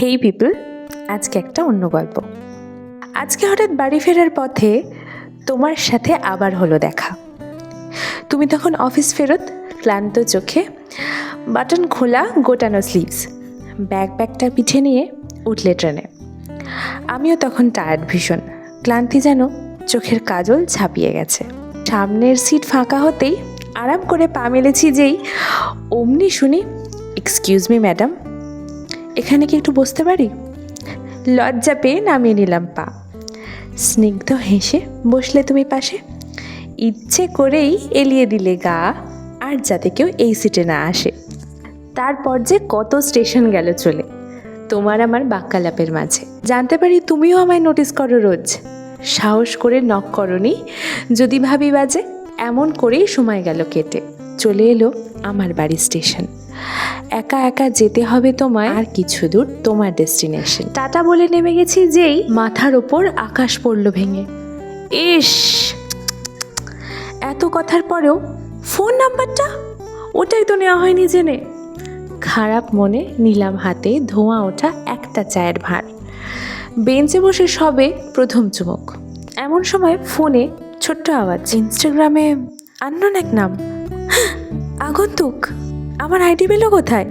হেই people, আজকে একটা অন্য গল্প। আজকে হঠাৎ বাড়ি ফেরার পথে তোমার সাথে আবার হলো দেখা। তুমি তখন অফিস ফেরত, ক্লান্ত চোখে, বাটন খোলা, গোটানো স্লিভস, ব্যাগটা পিঠে নিয়ে উঠলে ট্রেনে। আমিও তখন টায়ার্ড ভীষণ, ক্লান্তি যেন চোখের কাজল ছাপিয়ে গেছে। সামনের সিট ফাঁকা হতেই আরাম করে পা মেলেছি যেই, অমনি শুনি, এক্সকিউজ মি ম্যাডাম, এখানে কি একটু বসতে পারি? লজ্জা পেয়ে নামিয়ে নিলাম পা। স্নিগ্ধ হেসে বসলে তুমি পাশে, ইচ্ছে করেই এলিয়ে দিলে গা, আর যাতে কেউ এই সিটে না আসে। তারপর যে কত স্টেশন গেল চলে তোমার আমার বাক্যালাপের মাঝে। জানতে পারি তুমিও আমায় নোটিস করো রোজ, সাহস করে নক করনি যদি ভাবি বাজে। এমন করেই সময় গেল কেটে, চলে এলো আমার বাড়ির স্টেশন। একা একা যেতে হবে তোমায় আর কিছু দূর তোমার ডেস্টিনেশন। টাটা বলে নেমে গেছি যেই, মাথার ওপর আকাশ পড়ল ভেঙে। ইস, এত কথার পরেও ফোন নাম্বারটা ওটাই তো নেওয়া হয়নি জেনে। খারাপ মনে নিলাম হাতে ধোঁয়া ওঠা একটা চায়ের ভাঁড়। বেঞ্চে বসে সবে প্রথম চুমুক, এমন সময় ফোনে ছোট্ট আওয়াজ, ইনস্টাগ্রামে আননোন এক নাম। আগন্তুক, আমার আইডি পেল কোথায়?